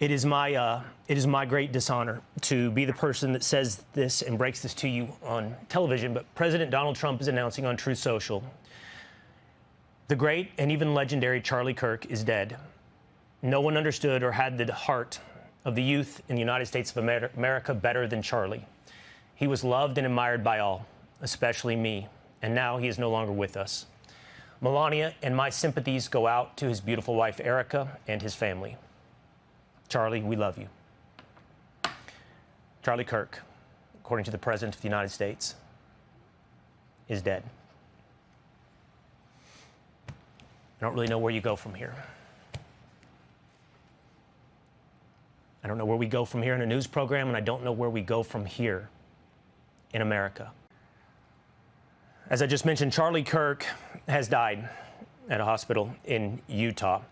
It is my great dishonor to be the person that says this and breaks this to you on television, but President Donald Trump is announcing on Truth Social, the great and even legendary Charlie Kirk is dead. No one understood or had the heart of the youth in the United States of America better than Charlie. He was loved and admired by all, especially me, and now he is no longer with us. Melania and my sympathies go out to his beautiful wife, Erica, and his family. Charlie, we love you. Charlie Kirk, according to the President of the United States, is dead. I don't really know where you go from here. I don't know where we go from here in a news program, and I don't know where we go from here in America. As I just mentioned, Charlie Kirk has died at a hospital in Utah.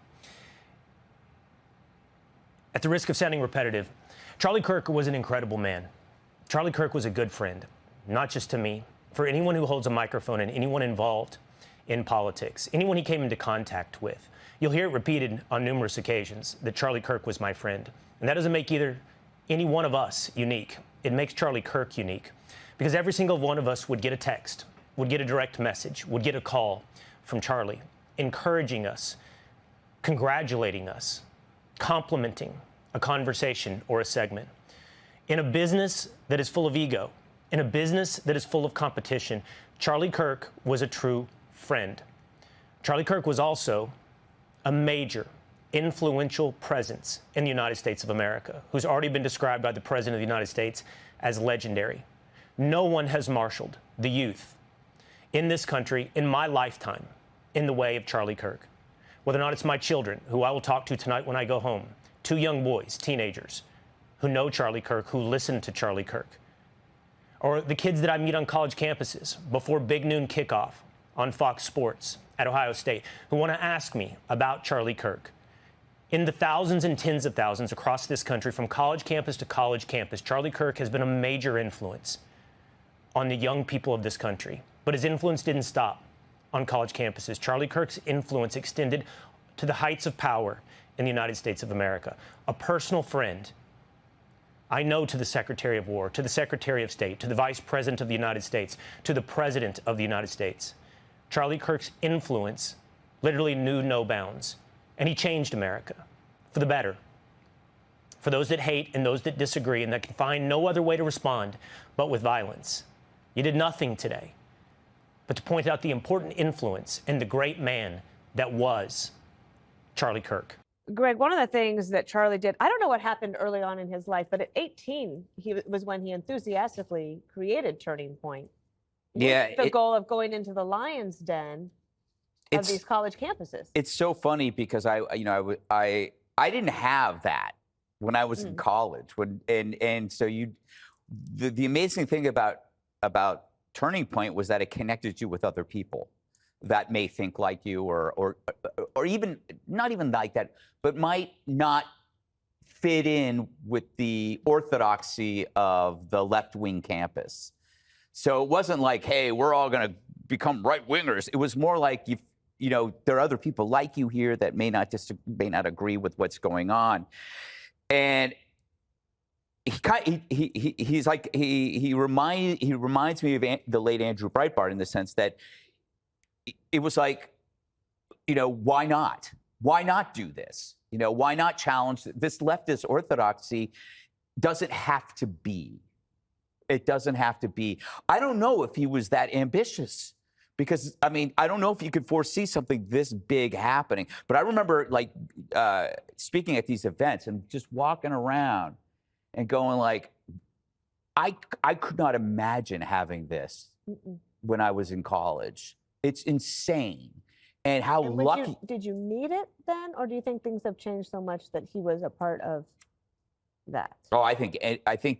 At the risk of sounding repetitive, Charlie Kirk was an incredible man. Charlie Kirk was a good friend, not just to me, for anyone who holds a microphone and anyone involved in politics, anyone he came into contact with. You'll hear it repeated on numerous occasions that Charlie Kirk was my friend. And that doesn't make either any one of us unique. It makes Charlie Kirk unique because every single one of us would get a text, would get a direct message, would get a call from Charlie, encouraging us, congratulating us, complimenting a conversation or a segment. In a business that is full of ego, in a business that is full of competition, Charlie Kirk was a true friend. Charlie Kirk was also a major, influential presence in the United States of America, who's already been described by the President of the United States as legendary. No one has marshaled the youth in this country in my lifetime in the way of Charlie Kirk. Whether or not it's my children, who I will talk to tonight when I go home, two young boys, teenagers, who know Charlie Kirk, who listen to Charlie Kirk, or the kids that I meet on college campuses before big noon kickoff on Fox Sports at Ohio State, who want to ask me about Charlie Kirk. In the thousands and tens of thousands across this country, from college campus to college campus, Charlie Kirk has been a major influence on the young people of this country. But his influence didn't stop on college campuses. Charlie Kirk's influence extended to the heights of power in the United States of America. A personal friend, I know, to the Secretary of War, to the Secretary of State, to the Vice President of the United States, to the President of the United States. Charlie Kirk's influence literally knew no bounds, and he changed America for the better. For those that hate and those that disagree and that can find no other way to respond but with violence. You did nothing today but to point out the important influence and the great man that was Charlie Kirk. Greg, one of the things that Charlie did, I don't know what happened early on in his life, but at 18, was when he enthusiastically created Turning Point. Yeah. The goal of going into the lion's den of these college campuses. It's so funny because I didn't have that when I was in college. So the amazing thing about Turning Point was that it connected you with other people that may think like you or even not even like that, but might not fit in with the orthodoxy of the left-wing campus. So it wasn't like, hey, we're all going to become right-wingers. It was more like, you know, there are other people like you here that may not agree with what's going on. And he reminds me of the late Andrew Breitbart in the sense that it was like, you know, why not? Why not do this? You know, why not challenge this leftist orthodoxy? Doesn't have to be. It doesn't have to be. I don't know if he was that ambitious because, I mean, I don't know if you could foresee something this big happening. But I remember, like, speaking at these events and just walking around and going like, I could not imagine having this when I was in college. It's insane. And how lucky. Did you need it then? Or do you think things have changed so much that he was a part of that? Oh, I think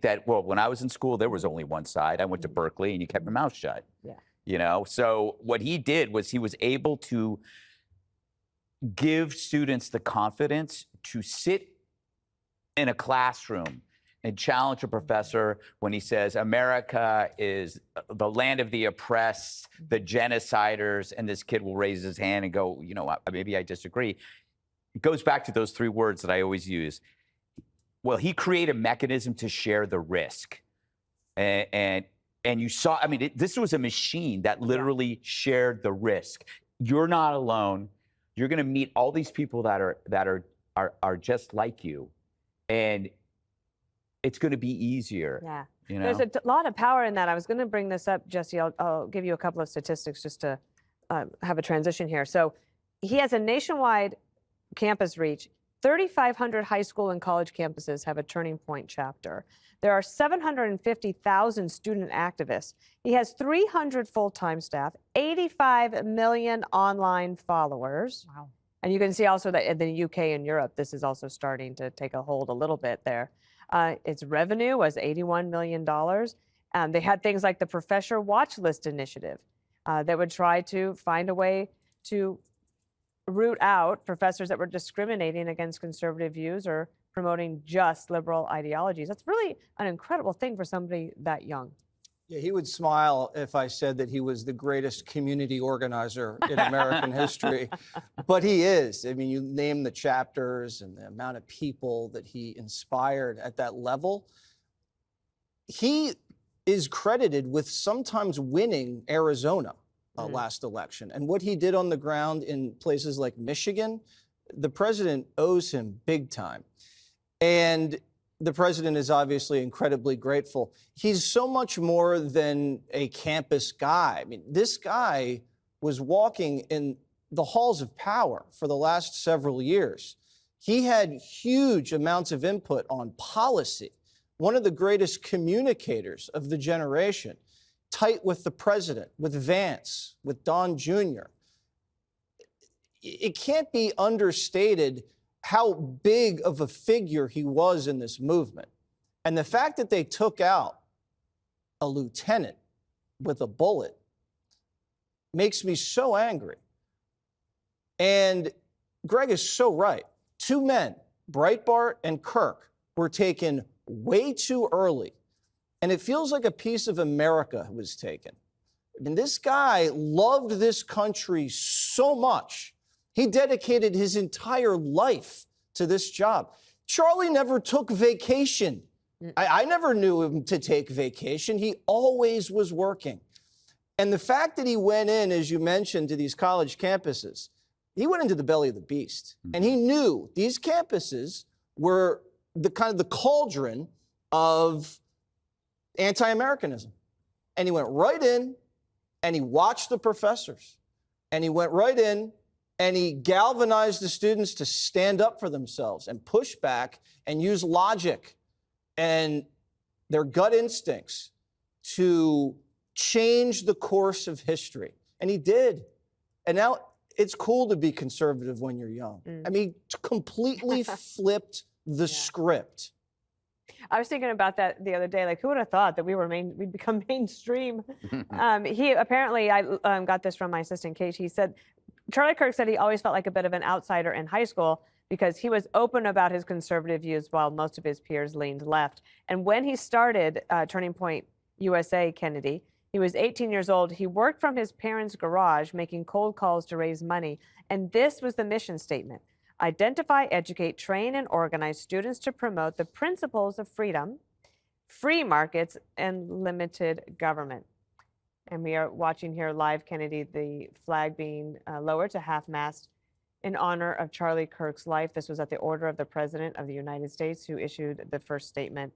that, well, when I was in school, there was only one side. I went to Berkeley and you kept your mouth shut. Yeah. You know, so what he did was he was able to give students the confidence to sit in a classroom and challenge a professor when he says America is the land of the oppressed, the genociders, and this kid will raise his hand and go, you know, maybe I disagree. It goes back to those three words that I always use. Well, he created a mechanism to share the risk. And you saw, I mean, this was a machine that literally shared the risk. You're not alone. You're going to meet all these people that are just like you. And it's going to be easier. Yeah. You know? There's a lot of power in that. I was going to bring this up, Jesse. I'll give you a couple of statistics just to have a transition here. So he has a nationwide campus reach. 3,500 high school and college campuses have a Turning Point chapter. There are 750,000 student activists. He has 300 full-time staff, 85 million online followers. Wow. And you can see also that in the UK and Europe, this is also starting to take a hold a little bit there. Its revenue was $81 million. They had things like the Professor Watch List initiative that would try to find a way to root out professors that were discriminating against conservative views or promoting just liberal ideologies. That's really an incredible thing for somebody that young. Yeah, he would smile if I said that he was the greatest community organizer in American history, but he is. I mean, you name the chapters and the amount of people that he inspired at that level. He is credited with sometimes winning Arizona last election. And what he did on the ground in places like Michigan, the president owes him big time. And the president is obviously incredibly grateful. He's so much more than a campus guy. I mean, this guy was walking in the halls of power for the last several years. He had huge amounts of input on policy, one of the greatest communicators of the generation, tight with the president, with Vance, with Don Jr. It can't be understated how big of a figure he was in this movement. And the fact that they took out a lieutenant with a bullet makes me so angry. And Greg is so right. Two men, Breitbart and Kirk, were taken way too early. And it feels like a piece of America was taken. I mean, this guy loved this country so much. He dedicated his entire life to this job. Charlie never took vacation. I never knew him to take vacation. He always was working. And the fact that he went in, as you mentioned, to these college campuses, he went into the belly of the beast. And he knew these campuses were the kind of the cauldron of anti-Americanism. And he went right in and he watched the professors. And he went right in and he galvanized the students to stand up for themselves and push back and use logic and their gut instincts to change the course of history. And he did. And now it's cool to be conservative when you're young. I mean, completely flipped the script. I was thinking about that the other day. Like, who would have thought that we'd become mainstream? He apparently, I got this from my assistant Kate. He said, Charlie Kirk said he always felt like a bit of an outsider in high school because he was open about his conservative views while most of his peers leaned left. And when he started Turning Point USA, Kennedy, he was 18 years old. He worked from his parents' garage, making cold calls to raise money. And this was the mission statement: identify, educate, train, and organize students to promote the principles of freedom, free markets, and limited government. And we are watching here live, Kennedy, the flag being lowered to half-mast in honor of Charlie Kirk's life. This was at the order of the President of the United States, who issued the first statement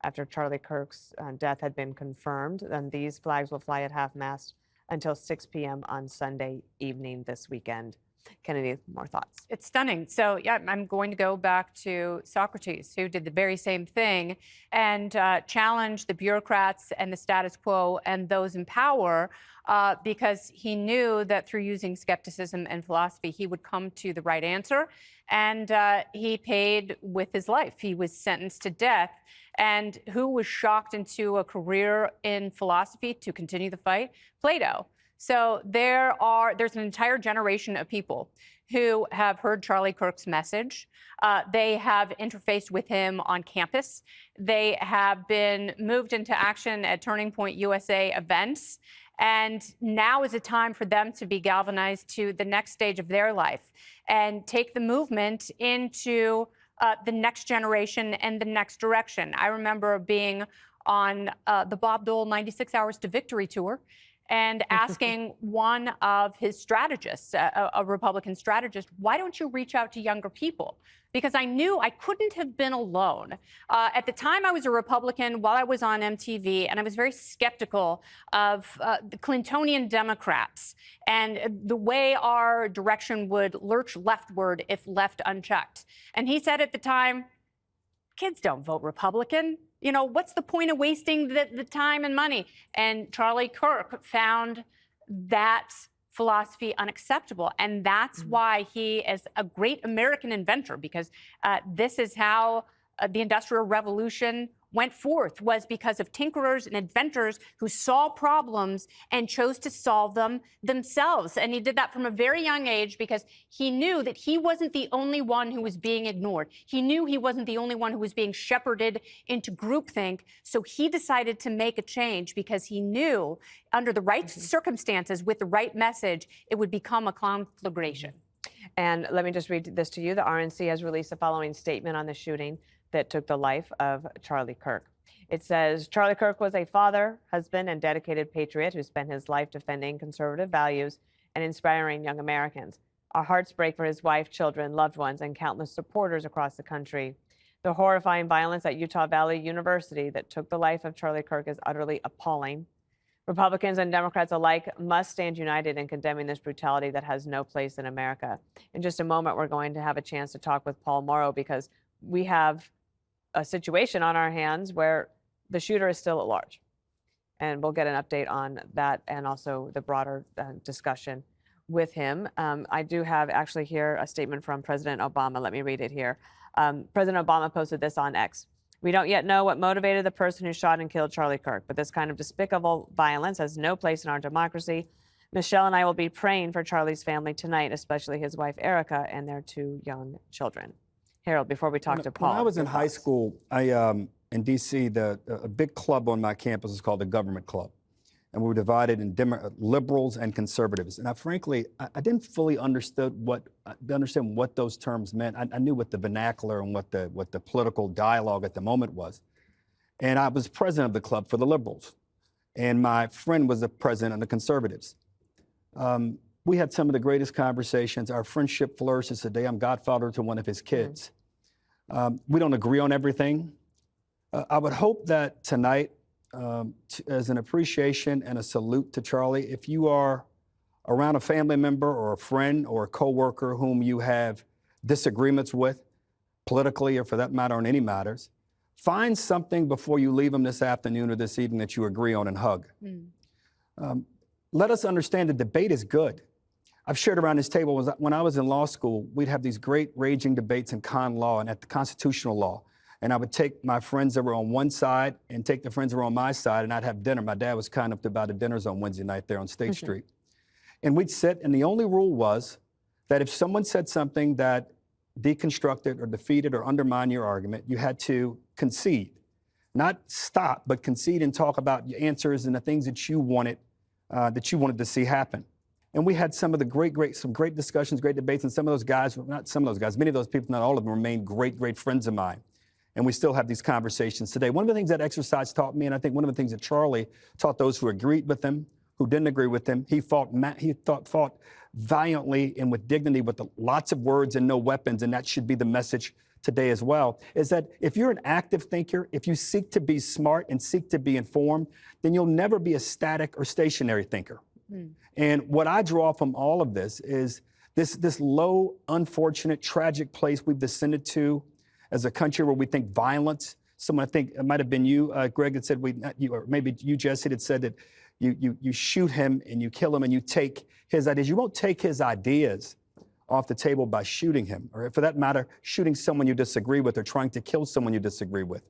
after Charlie Kirk's death had been confirmed. And these flags will fly at half-mast until 6 p.m. on Sunday evening this weekend. Kennedy, more thoughts? It's stunning. So, yeah, I'm going to go back to Socrates, who did the very same thing and challenged the bureaucrats and the status quo and those in power because he knew that through using skepticism and philosophy, he would come to the right answer. And he paid with his life. He was sentenced to death. And who was shocked into a career in philosophy to continue the fight? Plato. So there's an entire generation of people who have heard Charlie Kirk's message. They have interfaced with him on campus. They have been moved into action at Turning Point USA events. And now is a time for them to be galvanized to the next stage of their life and take the movement into the next generation and the next direction. I remember being on the Bob Dole 96 Hours to Victory tour and asking one of his strategists, a Republican strategist, why don't you reach out to younger people? Because I knew I couldn't have been alone. At the time, I was a Republican while I was on MTV, and I was very skeptical of the Clintonian Democrats and the way our direction would lurch leftward if left unchecked. And he said at the time, kids don't vote Republican. You know, what's the point of wasting the time and money? And Charlie Kirk found that philosophy unacceptable. And that's why he is a great American inventor, because this is how the Industrial Revolution went forth, was because of tinkerers and inventors who saw problems and chose to solve them themselves. And he did that from a very young age because he knew that he wasn't the only one who was being ignored. He knew he wasn't the only one who was being shepherded into groupthink. So he decided to make a change because he knew under the right circumstances, with the right message, it would become a conflagration. And let me just read this to you. The RNC has released the following statement on the shooting that took the life of Charlie Kirk. It says, Charlie Kirk was a father, husband, and dedicated patriot who spent his life defending conservative values and inspiring young Americans. Our hearts break for his wife, children, loved ones, and countless supporters across the country. The horrifying violence at Utah Valley University that took the life of Charlie Kirk is utterly appalling. Republicans and Democrats alike must stand united in condemning this brutality that has no place in America. In just a moment, we're going to have a chance to talk with Paul Morrow, because we have a situation on our hands where the shooter is still at large. And we'll get an update on that and also the broader discussion with him. I do have actually here a statement from President Obama. Let me read it here. President Obama posted this on X. We don't yet know what motivated the person who shot and killed Charlie Kirk, but this kind of despicable violence has no place in our democracy. Michelle and I will be praying for Charlie's family tonight, especially his wife, Erica, and their 2 young children. Harold, before we talk to Paul. When I was in high school, in D.C., a big club on my campus was called the Government Club. And we were divided in liberals and conservatives. And frankly, I didn't fully understand what those terms meant. I knew what the vernacular and what the political dialogue at the moment was. And I was president of the club for the liberals. And my friend was the president of the conservatives. We had some of the greatest conversations. Our friendship flourishes today. I'm godfather to one of his kids. We don't agree on everything. I would hope that tonight, as an appreciation and a salute to Charlie, if you are around a family member or a friend or a coworker whom you have disagreements with, politically or for that matter on any matters, find something before you leave them this afternoon or this evening that you agree on and hug. Let us understand the debate is good. I've shared around this table, when I was in law school, we'd have these great raging debates in con law and at the constitutional law. And I would take my friends that were on one side and take the friends that were on my side, and I'd have dinner. My dad was kind enough to buy the dinners on Wednesday night there on State Street. And we'd sit, and the only rule was that if someone said something that deconstructed or defeated or undermined your argument, you had to concede. Not stop, but concede and talk about your answers and the things that you wanted to see happen. And we had some of the some great discussions, great debates, and some of those guys, not some of those guys, many of those people, not all of them, remain great friends of mine. And we still have these conversations today. One of the things that exercise taught me, and I think one of the things that Charlie taught those who agreed with him, who didn't agree with him, he fought valiantly and with dignity with lots of words and no weapons, and that should be the message today as well, is that if you're an active thinker, if you seek to be smart and seek to be informed, then you'll never be a static or stationary thinker. And what I draw from all of this is this low, unfortunate, tragic place we've descended to as a country where we think violence. Someone, I think it might have been you, Greg, that said, or maybe you, Jesse, that said that you shoot him and you kill him and you take his ideas. You won't take his ideas off the table by shooting him, or for that matter, shooting someone you disagree with or trying to kill someone you disagree with.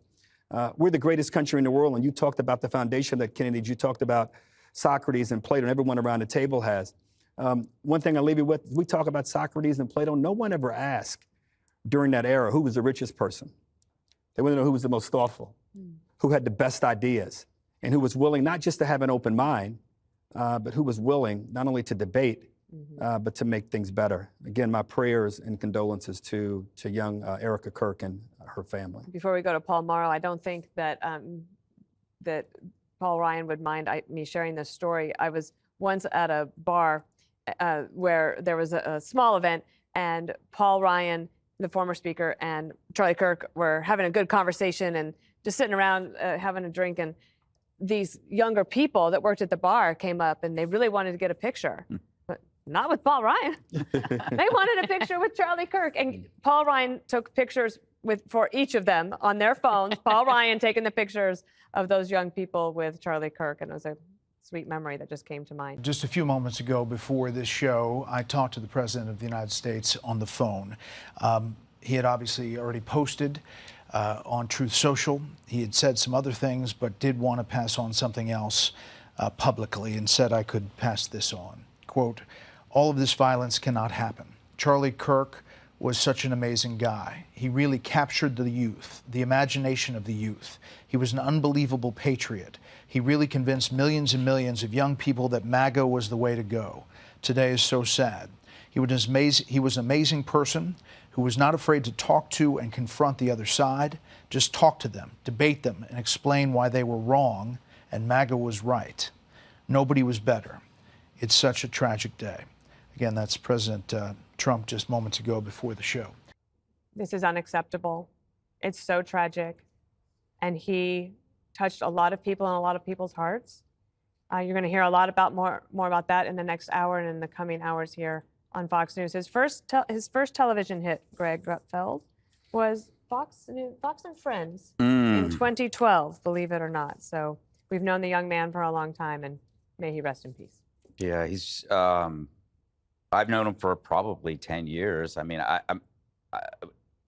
We're the greatest country in the world, and you talked about the foundation that Kennedy, you talked about Socrates and Plato, and everyone around the table has. One thing I'll leave you with, we talk about Socrates and Plato. No one ever asked during that era who was the richest person. They wanted to know who was the most thoughtful, who had the best ideas, and who was willing not just to have an open mind, but who was willing not only to debate, but to make things better. Again, my prayers and condolences to young Erica Kirk and her family. Before we go to Paul Morrow, I don't think that that Paul Ryan would mind me sharing this story. I was once at a bar where there was a small event, and Paul Ryan, the former speaker, and Charlie Kirk were having a good conversation and just sitting around having a drink. And these younger people that worked at the bar came up, and they really wanted to get a picture. But not with Paul Ryan. They wanted a picture with Charlie Kirk. And Paul Ryan took pictures for each of them on their phones. Paul Ryan taking the pictures of those young people with Charlie Kirk. And it was a sweet memory that just came to mind. Just a few moments ago before this show, I talked to the President of the United States on the phone. He had obviously already posted on Truth Social. He had said some other things, but did want to pass on something else publicly, and said I could pass this on. Quote, "All of this violence cannot happen. Charlie Kirk was such an amazing guy. He really captured the youth, the imagination of the youth. He was an unbelievable patriot. He really convinced millions and millions of young people that MAGA was the way to go. Today is so sad. He was an amazing person who was not afraid to talk to and confront the other side, just talk to them, debate them, and explain why they were wrong and MAGA was right. Nobody was better. It's such a tragic day." Again, that's President Trump just moments ago before the show. This is unacceptable. It's so tragic. And he touched a lot of people and a lot of people's hearts. You're going to hear a lot more about that in the next hour and in the coming hours here on Fox News. His first television hit, Greg Gutfeld, was Fox and Friends in 2012, believe it or not. So we've known the young man for a long time, and may he rest in peace. Yeah, he's. I've known him for probably 10 years. I mean,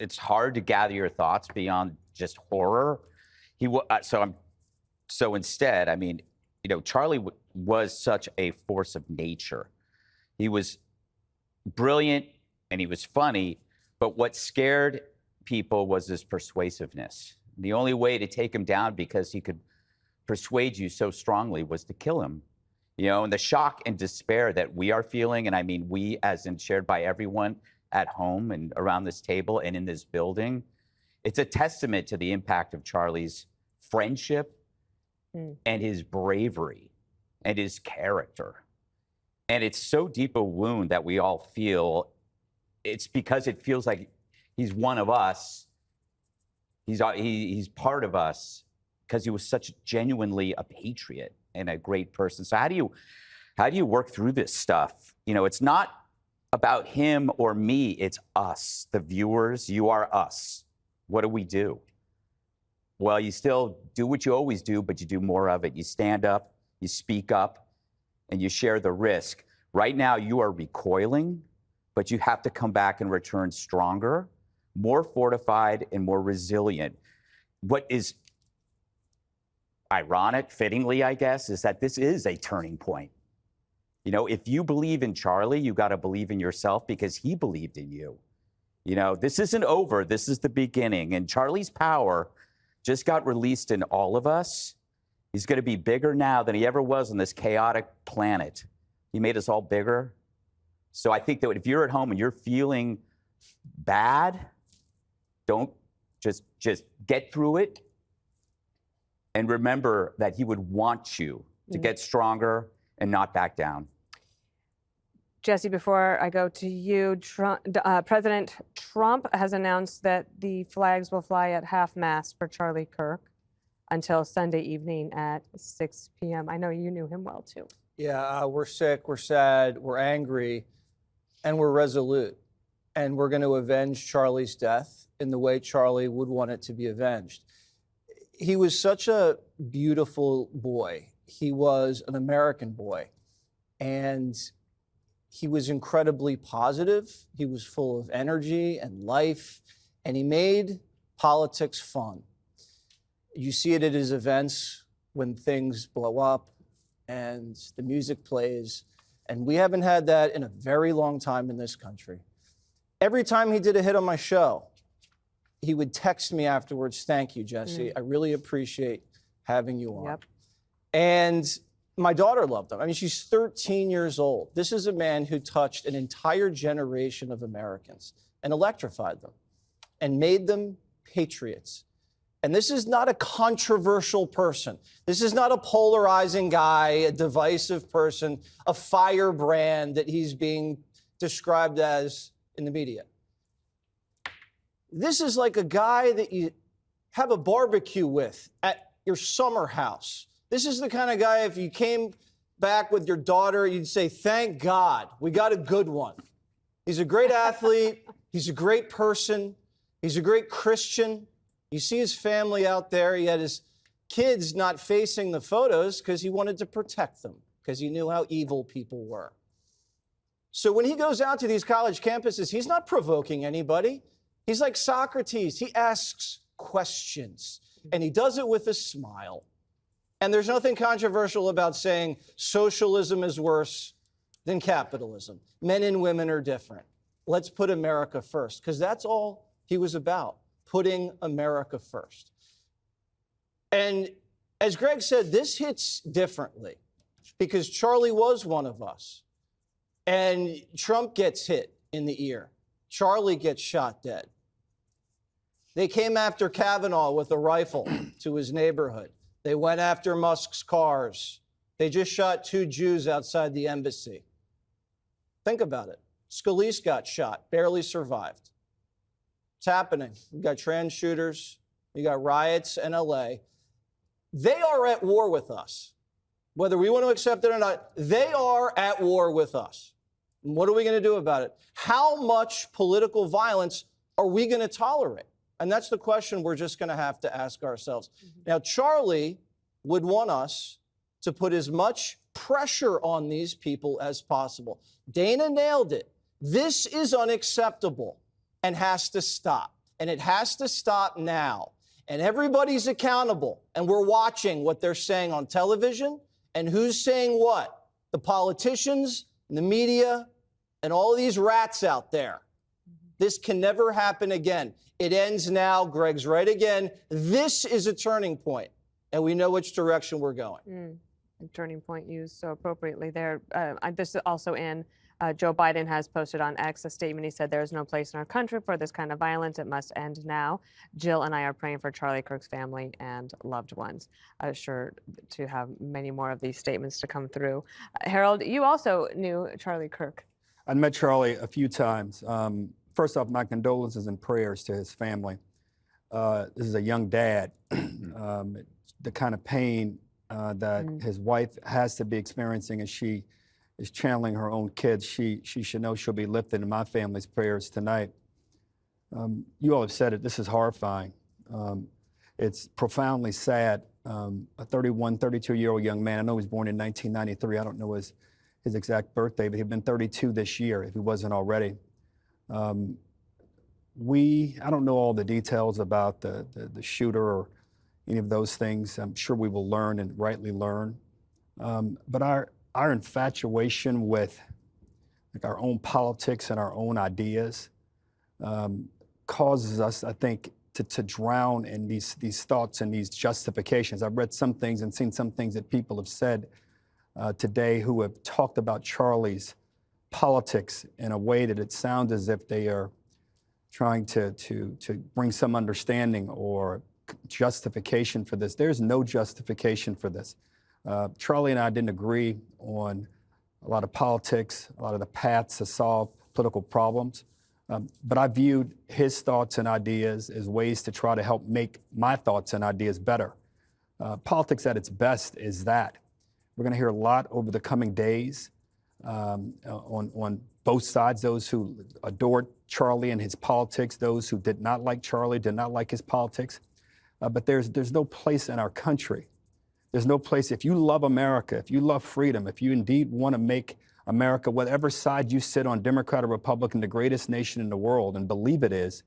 it's hard to gather your thoughts beyond just horror. So instead, I mean, you know, Charlie was such a force of nature. He was brilliant and he was funny, but what scared people was his persuasiveness. The only way to take him down, because he could persuade you so strongly, was to kill him. You know, and the shock and despair that we are feeling, and I mean we as in shared by everyone at home and around this table and in this building, it's a testament to the impact of Charlie's friendship and his bravery and his character. And it's so deep a wound that we all feel. It's because it feels like he's one of us. He's part of us because he was such genuinely a patriot and a great person. So how do you work through this stuff? You know, it's not about him or me, it's us, the viewers. You are us. What do we do? Well, you still do what you always do, but you do more of it. You stand up, you speak up, and you share the risk. Right now, you are recoiling, but you have to come back and return stronger, more fortified, and more resilient. What is ironic, fittingly, I guess, is that this is a turning point. You know, if you believe in Charlie, you got to believe in yourself because he believed in you. You know, this isn't over. This is the beginning. And Charlie's power just got released in all of us. He's going to be bigger now than he ever was on this chaotic planet. He made us all bigger. So I think that if you're at home and you're feeling bad, don't just get through it. And remember that he would want you to get stronger and not back down. Jesse, before I go to you, President Trump has announced that the flags will fly at half-mast for Charlie Kirk until Sunday evening at 6 p.m. I know you knew him well, too. Yeah, we're sick, we're sad, we're angry, and we're resolute. And we're going to avenge Charlie's death in the way Charlie would want it to be avenged. He was such a beautiful boy. He was an American boy. And he was incredibly positive. He was full of energy and life. And he made politics fun. You see it at his events when things blow up and the music plays. And we haven't had that in a very long time in this country. Every time he did a hit on my show, he would text me afterwards, "Thank you, Jesse. I really appreciate having you on." Yep. And My daughter loved him. I mean, she's 13 years old. This is a man who touched an entire generation of Americans and electrified them and made them patriots. And this is not a controversial person. This is not a polarizing guy, a divisive person, a firebrand that he's being described as in the media. This is like a guy that you have a barbecue with at your summer house. This is the kind of guy, if you came back with your daughter, you'd say, thank God, we got a good one. He's a great athlete. He's a great person. He's a great Christian. You see his family out there. He had his kids not facing the photos because he wanted to protect them, because he knew how evil people were. So when he goes out to these college campuses, he's not provoking anybody. He's like Socrates. He asks questions, and he does it with a smile. And there's nothing controversial about saying socialism is worse than capitalism. Men and women are different. Let's put America first, because that's all he was about, putting America first. And as Greg said, this hits differently because Charlie was one of us. And Trump gets hit in the ear. Charlie gets shot dead. They came after Kavanaugh with a rifle to his neighborhood. They went after Musk's cars. They just shot 2 Jews outside the embassy. Think about it. Scalise got shot, barely survived. It's happening. You got trans shooters. You got riots in LA. They are at war with us. Whether we want to accept it or not, they are at war with us. And what are we going to do about it? How much political violence are we going to tolerate? And that's the question we're just going to have to ask ourselves. Now, Charlie would want us to put as much pressure on these people as possible. Dana nailed it. This is unacceptable and has to stop. And it has to stop now. And everybody's accountable. And we're watching what they're saying on television and who's saying what. The politicians, and the media, and all these rats out there. This can never happen again. It ends now. Greg's right again. This is a turning point, and we know which direction we're going. Turning point used so appropriately there. This is also in Joe Biden has posted on X a statement. He said, there is no place in our country for this kind of violence. It must end now. Jill and I are praying for Charlie Kirk's family and loved ones. Sure to have many more of these statements to come through. Harold, you also knew Charlie Kirk. I met Charlie a few times. First off, my condolences and prayers to his family. This is a young dad. The kind of pain that his wife has to be experiencing as she is channeling her own kids, she should know she'll be lifted in my family's prayers tonight. You all have said it, this is horrifying. It's profoundly sad. A 31, 32-year-old young man, I know he was born in 1993, I don't know his exact birthday, but he'd been 32 this year if he wasn't already. I don't know all the details about the shooter or any of those things. I'm sure we will learn and rightly learn. But our infatuation with like our own politics and our own ideas causes us, I think, to drown in these thoughts and these justifications. I've read some things and seen some things that people have said today who have talked about Charlie's politics in a way that it sounds as if they are trying to bring some understanding or justification for this. There's no justification for this. Charlie and I didn't agree on a lot of politics, a lot of the paths to solve political problems, but I viewed his thoughts and ideas as ways to try to help make my thoughts and ideas better. Politics at its best is that. We're going to hear a lot over the coming days on both sides, those who adored Charlie and his politics, those who did not like Charlie, did not like his politics. But there's no place in our country. There's no place, if you love America, if you love freedom, if you indeed want to make America, whatever side you sit on, Democrat or Republican, the greatest nation in the world, and believe it is,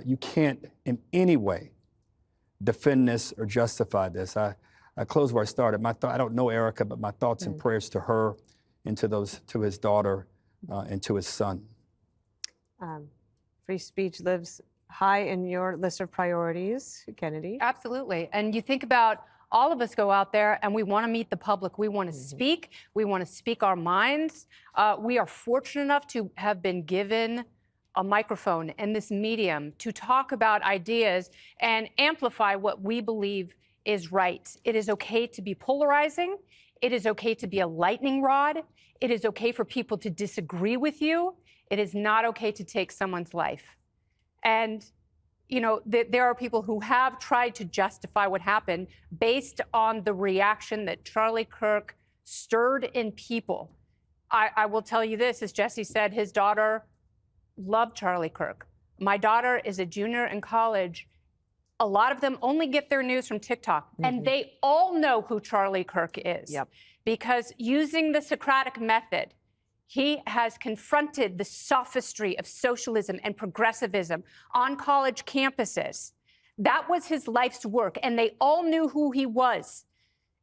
you can't in any way defend this or justify this. I close where I started. I don't know Erica, but my thoughts and prayers to her and to his daughter and to his son. Free speech lives high in your list of priorities, Kennedy. Absolutely. And you think about all of us go out there and we want to meet the public. We want to speak. We want to speak our minds. We are fortunate enough to have been given a microphone and this medium to talk about ideas and amplify what we believe is right. It is okay to be polarizing. It is okay to be a lightning rod. It is okay for people to disagree with you. It is not okay to take someone's life. And you know, there are people who have tried to justify what happened based on the reaction that Charlie Kirk stirred in people. I will tell you this, as Jesse said, his daughter loved Charlie Kirk. My daughter is a junior in college. A lot of them only get their news from TikTok, and they all know who Charlie Kirk is. Because using the Socratic method, he has confronted the sophistry of socialism and progressivism on college campuses. That was his life's work, and they all knew who he was.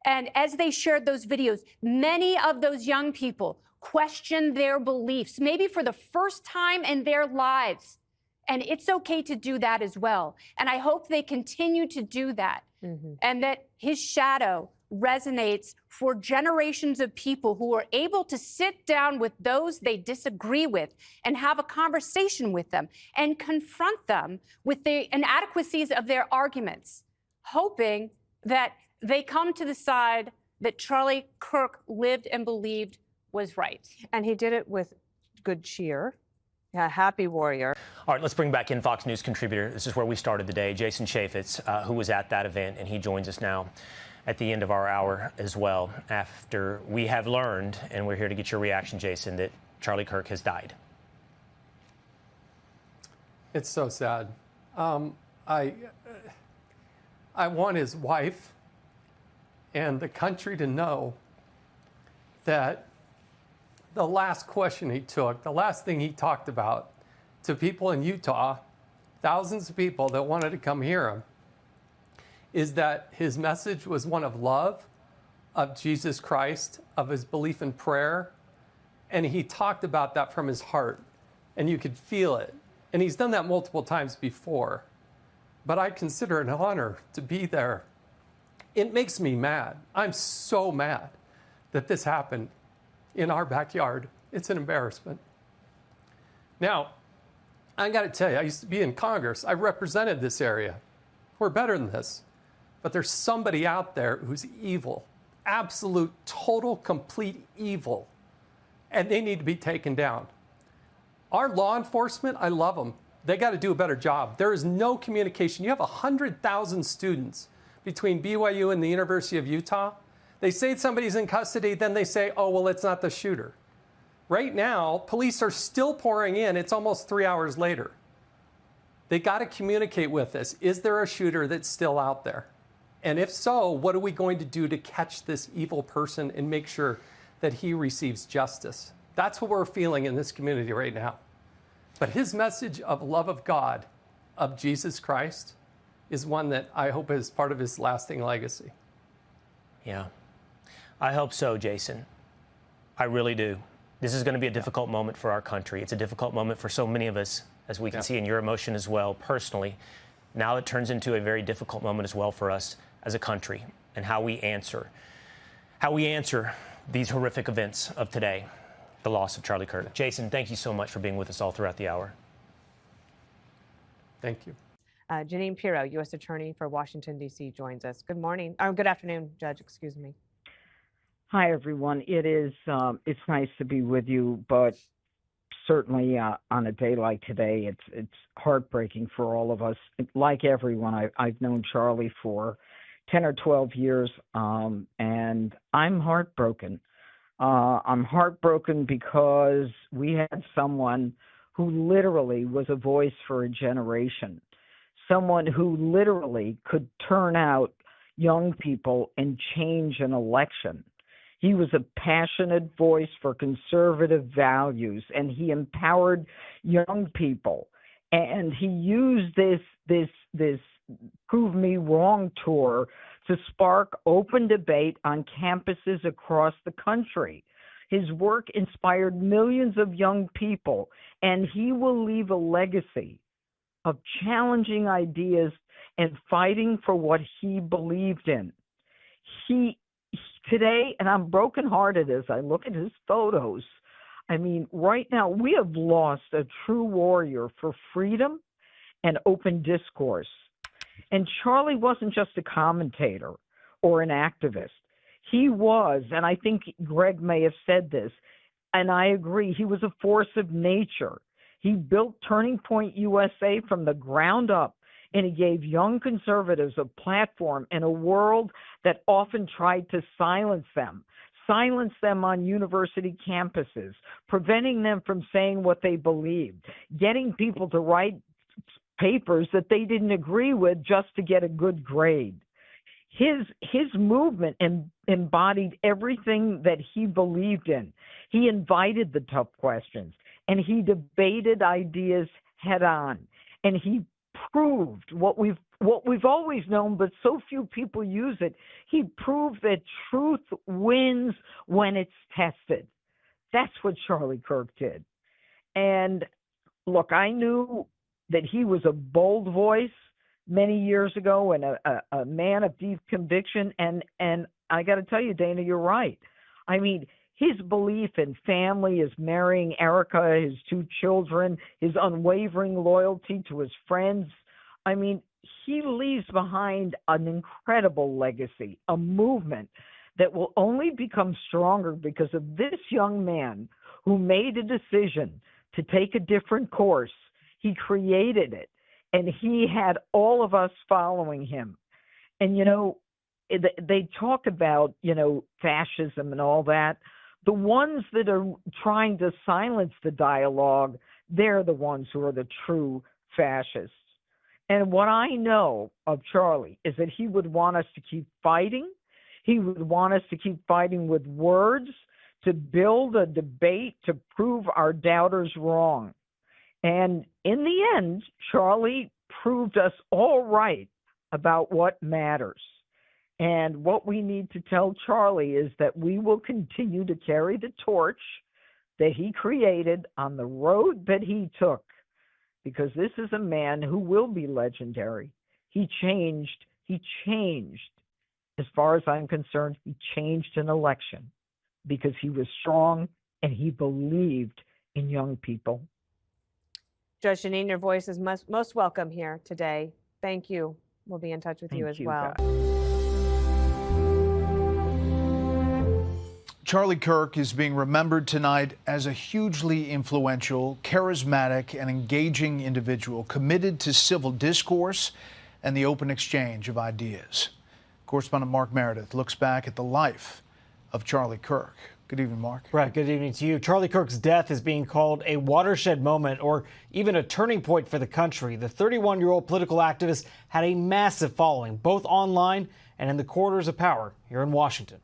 And as they shared those videos, many of those young people questioned their beliefs, maybe for the first time in their lives. And it's okay to do that as well. And I hope they continue to do that, and that his shadow resonates for generations of people who are able to sit down with those they disagree with and have a conversation with them and confront them with the inadequacies of their arguments, hoping that they come to the side that Charlie Kirk lived and believed was right. And he did it with good cheer. Yeah, happy warrior. All right, let's bring back in Fox News contributor. This is where we started the day, Jason Chaffetz, who was at that event, and he joins us now at the end of our hour as well, after we have learned, and we're here to get your reaction, Jason, that Charlie Kirk has died. It's so sad. I want his wife and the country to know that the last question he took, the last thing he talked about to people in Utah, thousands of people that wanted to come hear him, is that his message was one of love, of Jesus Christ, of his belief in prayer. And he talked about that from his heart, and you could feel it. And he's done that multiple times before. But I consider it an honor to be there. It makes me mad. I'm so mad that this happened in our backyard. It's an embarrassment. Now, I got to tell you, I used to be in Congress. I represented this area. We're better than this. But there's somebody out there who's evil, absolute, total, complete evil, and they need to be taken down. Our law enforcement, I love them. They got to do a better job. There is no communication. You have 100,000 students between BYU and the University of Utah. They say somebody's in custody, then they say, oh, well, it's not the shooter. Right now, police are still pouring in. It's almost 3 hours later. They got to communicate with us. Is there a shooter that's still out there? And if so, what are we going to do to catch this evil person and make sure that he receives justice? That's what we're feeling in this community right now. But his message of love of God, of Jesus Christ, is one that I hope is part of his lasting legacy. Yeah, I hope so, Jason. I really do. This is going to be a difficult moment for our country. It's a difficult moment for so many of us, as we can see in your emotion as well, personally. Now it turns into a very difficult moment as well for us as a country, and how we answer these horrific events of today, the loss of Charlie Kirk. Jason, thank you so much for being with us all throughout the hour. Thank you. Jeanine Pirro, U.S. Attorney for Washington, D.C., joins us. Good morning. Good afternoon, Judge, excuse me. Hi, everyone. It's nice to be with you, but certainly on a day like today, it's heartbreaking for all of us. Like everyone, I've known Charlie for 10 or 12 years, and I'm heartbroken. I'm heartbroken because we had someone who literally was a voice for a generation, someone who literally could turn out young people and change an election. He was a passionate voice for conservative values, and he empowered young people. And he used this Prove Me Wrong tour to spark open debate on campuses across the country. His work inspired millions of young people, and he will leave a legacy of challenging ideas and fighting for what he believed in. Today, and I'm brokenhearted as I look at his photos. I mean, right now we have lost a true warrior for freedom and open discourse. And Charlie wasn't just a commentator or an activist. He was, and I think Greg may have said this, and I agree, he was a force of nature. He built Turning Point USA from the ground up, and he gave young conservatives a platform in a world that often tried to silence them on university campuses, preventing them from saying what they believed, getting people to write papers that they didn't agree with just to get a good grade. His movement embodied everything that he believed in. He invited the tough questions, and he debated ideas head on, and he proved what we've always known, but so few people use it. He proved that truth wins when it's tested. That's what Charlie Kirk did. And look, I knew that he was a bold voice many years ago and a man of deep conviction. And I got to tell you, Dana, you're right. I mean, his belief in family, his marrying Erica, his 2 children, his unwavering loyalty to his friends. I mean, he leaves behind an incredible legacy, a movement that will only become stronger because of this young man who made a decision to take a different course. He created it, and he had all of us following him. And, you know, they talk about, you know, fascism and all that. The ones that are trying to silence the dialogue, they're the ones who are the true fascists. And what I know of Charlie is that he would want us to keep fighting. He would want us to keep fighting with words, to build a debate, to prove our doubters wrong. And in the end, Charlie proved us all right about what matters. And what we need to tell Charlie is that we will continue to carry the torch that he created on the road that he took, because this is a man who will be legendary. He changed. As far as I'm concerned, he changed an election because he was strong and he believed in young people. Judge Jeanine, your voice is most welcome here today. Thank you. We'll be in touch with you as well. Charlie Kirk is being remembered tonight as a hugely influential, charismatic, and engaging individual committed to civil discourse and the open exchange of ideas. Correspondent Mark Meredith looks back at the life of Charlie Kirk. Good evening, Mark. Right, good evening to you. Charlie Kirk's death is being called a watershed moment or even a turning point for the country. The 31-year-old political activist had a massive following, both online and in the corridors of power here in Washington.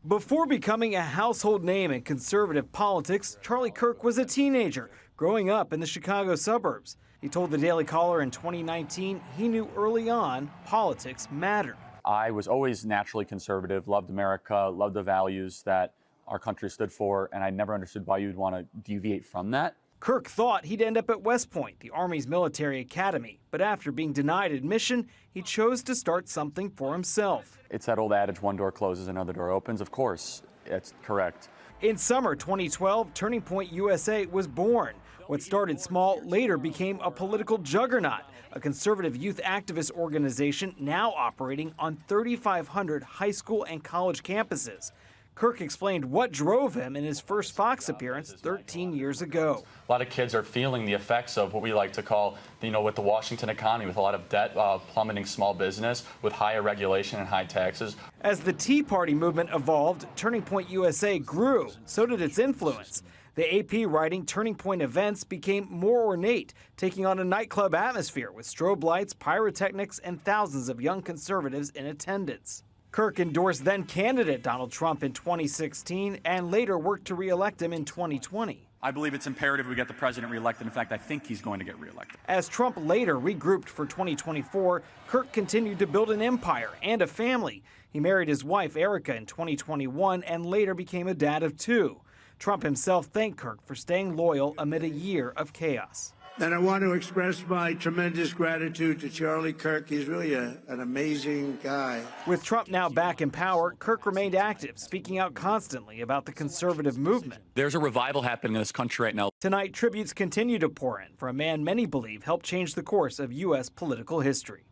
Before becoming a household name in conservative politics, Charlie Kirk was a teenager growing up in the Chicago suburbs. He told the Daily Caller in 2019 he knew early on politics mattered. I was always naturally conservative, loved America, loved the values that our country stood for, and I never understood why you'd want to deviate from that. Kirk thought he'd end up at West Point, the Army's military academy, but after being denied admission, he chose to start something for himself. It's that old adage, one door closes, another door opens. Of course, it's correct. In summer 2012, Turning Point USA was born. What started small later became a political juggernaut, a conservative youth activist organization now operating on 3,500 high school and college campuses. Kirk explained what drove him in his first Fox appearance 13 years ago. A lot of kids are feeling the effects of what we like to call, with the Washington economy, with a lot of debt, plummeting small business, with higher regulation and high taxes. As the Tea Party movement evolved, Turning Point USA grew. So did its influence. The AP writing Turning Point events became more ornate, taking on a nightclub atmosphere with strobe lights, pyrotechnics, and thousands of young conservatives in attendance. Kirk endorsed then-candidate Donald Trump in 2016 and later worked to re-elect him in 2020. I believe it's imperative we get the president reelected. In fact, I think he's going to get reelected. As Trump later regrouped for 2024, Kirk continued to build an empire and a family. He married his wife, Erica, in 2021 and later became a dad of 2. Trump himself thanked Kirk for staying loyal amid a year of chaos. And I want to express my tremendous gratitude to Charlie Kirk. He's really an amazing guy. With Trump now back in power, Kirk remained active, speaking out constantly about the conservative movement. There's a revival happening in this country right now. Tonight, tributes continue to pour in for a man many believe helped change the course of U.S. political history.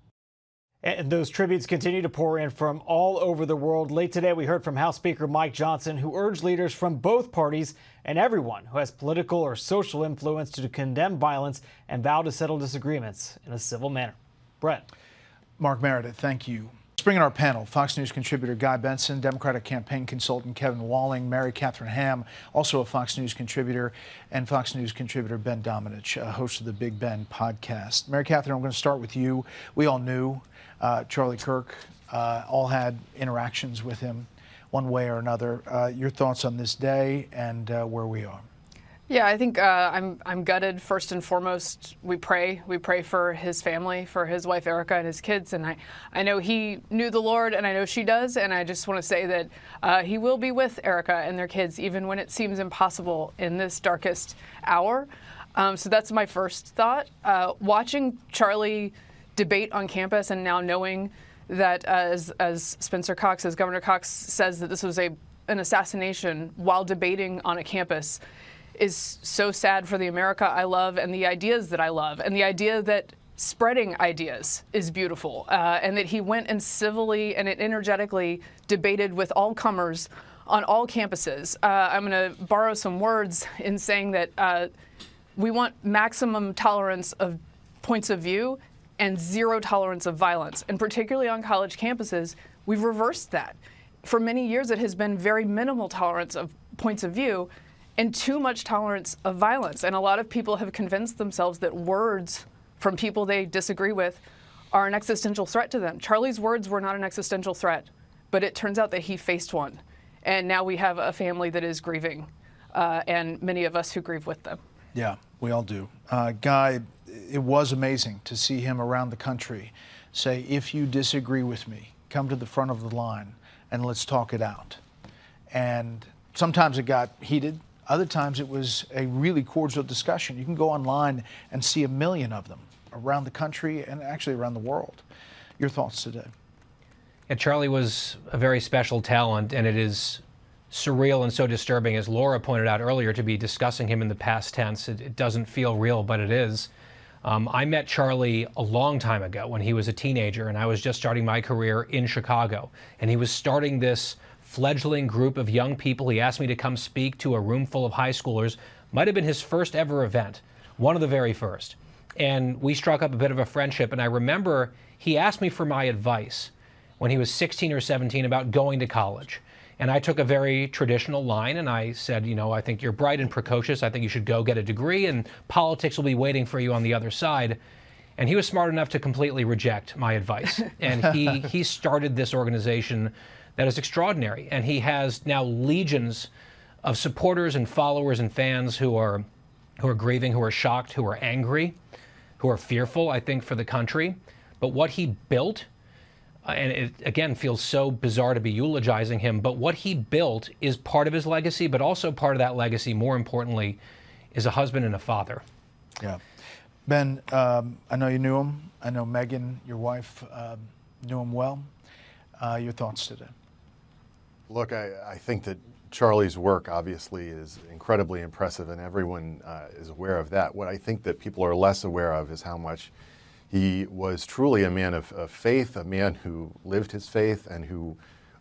And those tributes continue to pour in from all over the world. Late today, we heard from House Speaker Mike Johnson, who urged leaders from both parties and everyone who has political or social influence to condemn violence and vow to settle disagreements in a civil manner. Brett. Mark Meredith, thank you. Let's bring in our panel. Fox News contributor Guy Benson, Democratic campaign consultant Kevin Walling, Mary Catherine Ham, also a Fox News contributor, and Fox News contributor Ben Domenech, host of the Big Ben podcast. Mary Catherine, I'm going to start with you. We all knew Charlie Kirk, all had interactions with him one way or another. Your thoughts on this day and where we are? Yeah, I think I'm gutted. First and foremost, we pray for his family, for his wife Erica and his kids, and I know he knew the Lord, and I know she does, and I just want to say that he will be with Erica and their kids, even when it seems impossible in this darkest hour. So that's my first thought. Watching Charlie debate on campus, and now knowing that, as Spencer Cox, as Governor Cox says, that this was an assassination while debating on a campus, is so sad for the America I love and the ideas that I love, and the idea that spreading ideas is beautiful, and that he went and civilly and energetically debated with all comers on all campuses. I'm going to borrow some words in saying that we want maximum tolerance of points of view and zero tolerance of violence. And particularly on college campuses, we've reversed that. For many years, it has been very minimal tolerance of points of view and too much tolerance of violence. And a lot of people have convinced themselves that words from people they disagree with are an existential threat to them. Charlie's words were not an existential threat, but it turns out that he faced one. And now we have a family that is grieving, and many of us who grieve with them. Yeah, we all do. Guy, it was amazing to see him around the country say, if you disagree with me, come to the front of the line and let's talk it out. And sometimes it got heated. Other times it was a really cordial discussion. You can go online and see 1 million of them around the country and actually around the world. Your thoughts today? Yeah, Charlie was a very special talent, and it is surreal and so disturbing, as Laura pointed out earlier, to be discussing him in the past tense. It doesn't feel real, but it is. I met Charlie a long time ago when he was a teenager, and I was just starting my career in Chicago. And he was starting this fledgling group of young people. He asked me to come speak to a room full of high schoolers. Might have been his first ever event, one of the very first. And we struck up a bit of a friendship. And I remember he asked me for my advice when he was 16 or 17 about going to college. And I took a very traditional line, and I said, you know, I think you're bright and precocious. I think you should go get a degree, and politics will be waiting for you on the other side. And he was smart enough to completely reject my advice. And he started this organization that is extraordinary. And he has now legions of supporters and followers and fans who are grieving, who are shocked, who are angry, who are fearful, I think, for the country. But what he built, and it, again, feels so bizarre to be eulogizing him, but what he built is part of his legacy, but also part of that legacy, more importantly, is a husband and a father. Yeah. Ben, I know you knew him. I know Megan, your wife, knew him well. Your thoughts today? Look, I think that Charlie's work obviously is incredibly impressive, and everyone is aware of that. What I think that people are less aware of is how much he was truly a man of faith, a man who lived his faith and who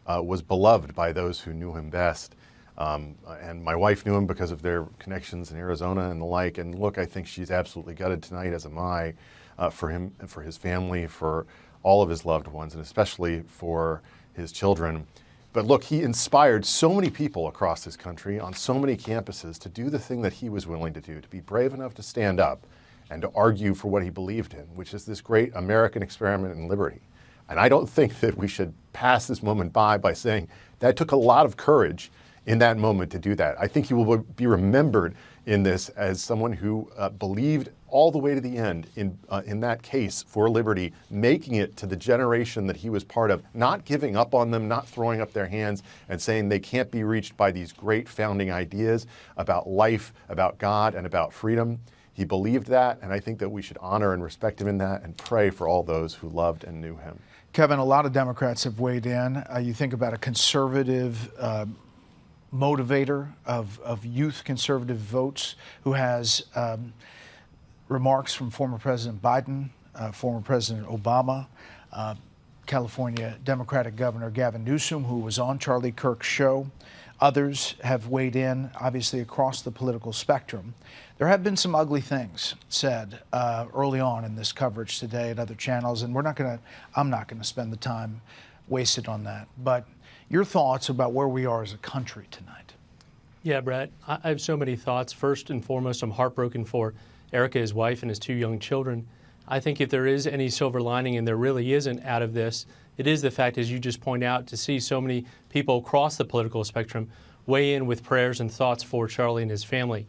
was beloved by those who knew him best. And my wife knew him because of their connections in Arizona and the like. And look, I think she's absolutely gutted tonight, as am I, for him, for his family, for all of his loved ones, and especially for his children. But look, he inspired so many people across this country on so many campuses to do the thing that he was willing to do, to be brave enough to stand up and to argue for what he believed in, which is this great American experiment in liberty. And I don't think that we should pass this moment by saying that took a lot of courage in that moment to do that. I think he will be remembered in this as someone who believed all the way to the end in that case for liberty, making it to the generation that he was part of, not giving up on them, not throwing up their hands and saying they can't be reached by these great founding ideas about life, about God, and about freedom. He believed that, and I think that we should honor and respect him in that and pray for all those who loved and knew him. Kevin, a lot of Democrats have weighed in. You think about a conservative motivator of youth conservative votes who has remarks from former President Biden, former President Obama, California Democratic Governor Gavin Newsom, who was on Charlie Kirk's show. Others have weighed in, obviously, across the political spectrum. There have been some ugly things said early on in this coverage today at other channels, and I'm not going to spend the time wasted on that. But your thoughts about where we are as a country tonight? Yeah, Brett, I have so many thoughts. First and foremost, I'm heartbroken for Erica, his wife, and his 2 young children. I think if there is any silver lining, and there really isn't out of this, it is the fact, as you just point out, to see so many people across the political spectrum weigh in with prayers and thoughts for Charlie and his family.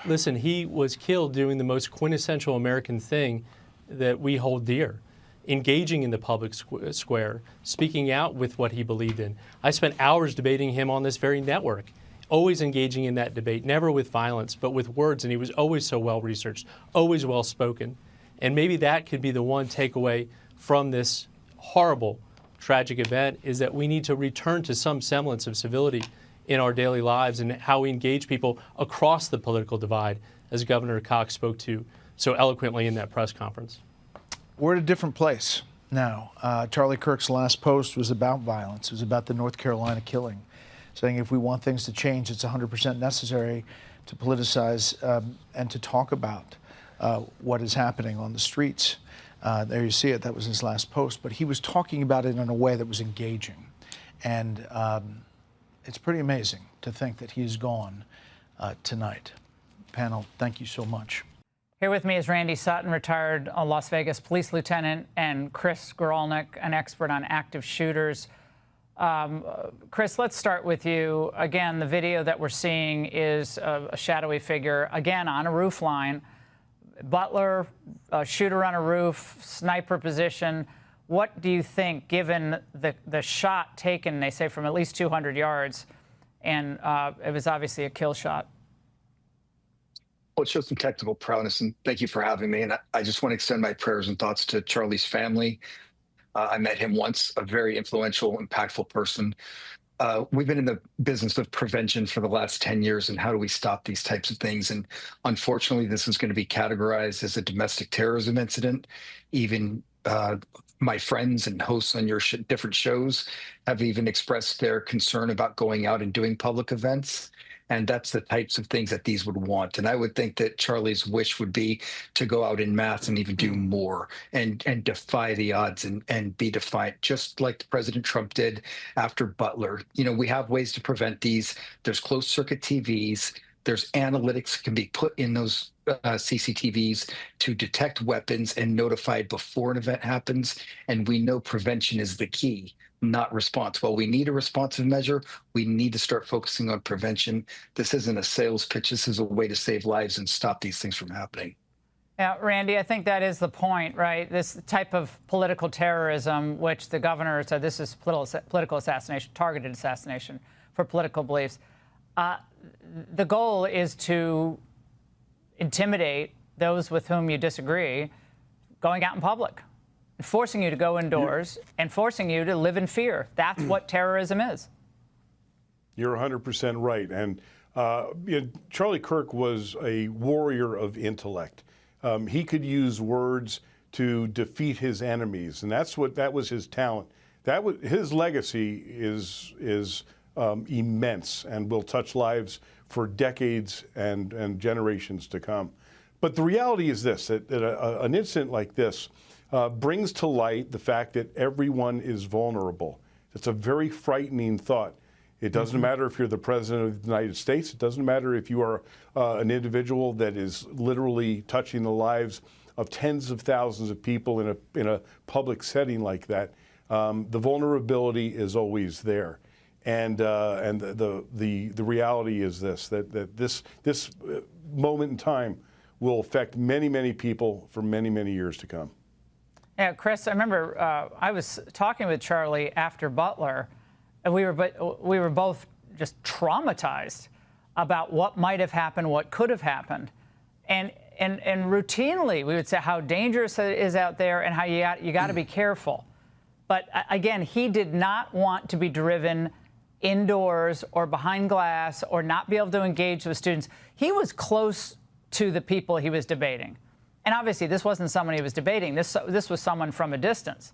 Listen, he was killed doing the most quintessential American thing that we hold dear, engaging in the public square, speaking out with what he believed in. I spent hours debating him on this very network, always engaging in that debate, never with violence, but with words, and he was always so well-researched, always well-spoken. And maybe that could be the one takeaway from this horrible, tragic event, is that we need to return to some semblance of civility in our daily lives and how we engage people across the political divide, as Governor Cox spoke to so eloquently in that press conference. We're at a different place now. Charlie Kirk's last post was about violence. It was about the North Carolina killing, saying if we want things to change, it's 100% necessary to politicize and to talk about what is happening on the streets. There you see it. That was his last post. But he was talking about it in a way that was engaging. And it's pretty amazing to think that he's gone tonight. Panel, thank you so much. Here with me is Randy Sutton, retired Las Vegas police lieutenant, and Chris Goralnik, an expert on active shooters. Chris, let's start with you. Again, the video that we're seeing is a shadowy figure, again, on a roof line. Butler, shooter on a roof, sniper position. What do you think, given the shot taken, they say, from at least 200 yards, and it was obviously a kill shot? Well, it shows some technical prowess, and thank you for having me. And I just want to extend my prayers and thoughts to Charlie's family. I met him once, a very influential, impactful person. We've been in the business of prevention for the last 10 years, and how do we stop these types of things? And unfortunately, this is going to be categorized as a domestic terrorism incident. Even my friends and hosts on your different shows have even expressed their concern about going out and doing public events. And that's the types of things that these would want. And I would think that Charlie's wish would be to go out in mass and even do more and defy the odds and be defiant, just like President Trump did after Butler. You know, we have ways to prevent these. There's closed circuit TVs. There's analytics that can be put in those CCTVs to detect weapons and notified before an event happens. And we know prevention is the key, not response. Well, we need a responsive measure. We need to start focusing on prevention. This isn't a sales pitch. This is a way to save lives and stop these things from happening. Yeah, Randy, I think that is the point, right? This type of political terrorism, which the governor said this is political assassination, targeted assassination for political beliefs. The goal is to intimidate those with whom you disagree going out in public, forcing you to go indoors and forcing you to live in fear. That's what terrorism is. You're 100% right. And Charlie Kirk was a warrior of intellect. He could use words to defeat his enemies, and that was his talent. His legacy is immense and will touch lives for decades and generations to come. But the reality is this, that an incident like this brings to light the fact that everyone is vulnerable. It's a very frightening thought. It doesn't matter if you're the President of the United States. It doesn't matter if you are an individual that is literally touching the lives of tens of thousands of people in a public setting like that. The vulnerability is always there. And the reality is this, that this moment in time will affect many, many people for many, many years to come. Yeah, Chris, I remember I was talking with Charlie after Butler, and we were both just traumatized about what might have happened, what could have happened. And routinely we would say how dangerous it is out there and how you got to be careful. But again, he did not want to be driven indoors or behind glass or not be able to engage with students. He was close to the people he was debating. And obviously, this wasn't someone he was debating. This was someone from a distance.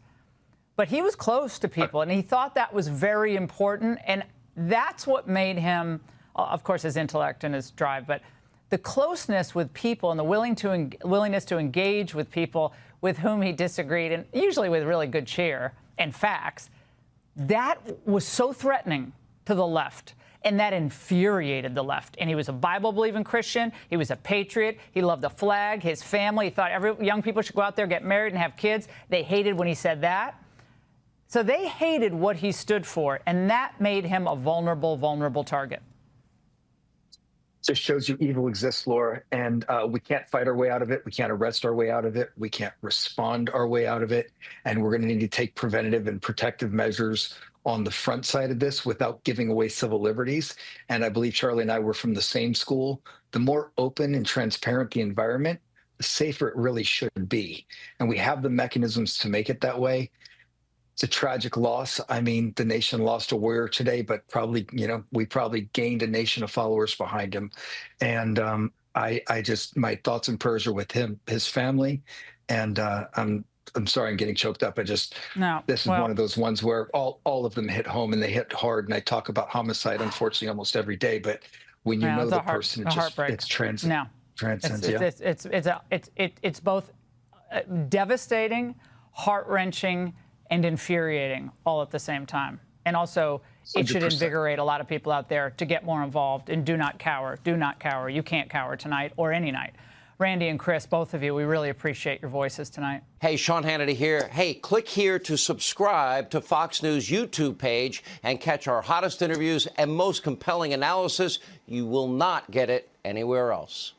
But he was close to people, and he thought that was very important. And that's what made him, of course, his intellect and his drive, but the closeness with people and the willingness to engage with people with whom he disagreed, and usually with really good cheer and facts, that was so threatening to the left. And that infuriated the left. And he was a Bible-believing Christian. He was a patriot. He loved the flag, his family. He thought young people should go out there, get married, and have kids. They hated when he said that. So they hated what he stood for, and that made him a vulnerable target. Just shows you evil exists, Laura, and we can't fight our way out of it. We can't arrest our way out of it. We can't respond our way out of it. And we're going to need to take preventative and protective measures on the front side of this without giving away civil liberties. And I believe Charlie and I were from the same school. The more open and transparent the environment, the safer it really should be. And we have the mechanisms to make it that way. It's a tragic loss. I mean, the nation lost a warrior today, but probably, we probably gained a nation of followers behind him. And I just, my thoughts and prayers are with him, his family. And I'm sorry, I'm getting choked up. This is one of those ones where all of them hit home and they hit hard. And I talk about homicide, unfortunately, almost every day. But when you know the person, it transcends. It's both devastating, heart-wrenching, and infuriating all at the same time. And also, it should 100%. invigorate a lot of people out there to get more involved and do not cower. Do not cower. You can't cower tonight or any night. Randy and Chris, both of you, we really appreciate your voices tonight. Hey, Sean Hannity here. Hey, click here to subscribe to Fox News YouTube page and catch our hottest interviews and most compelling analysis. You will not get it anywhere else.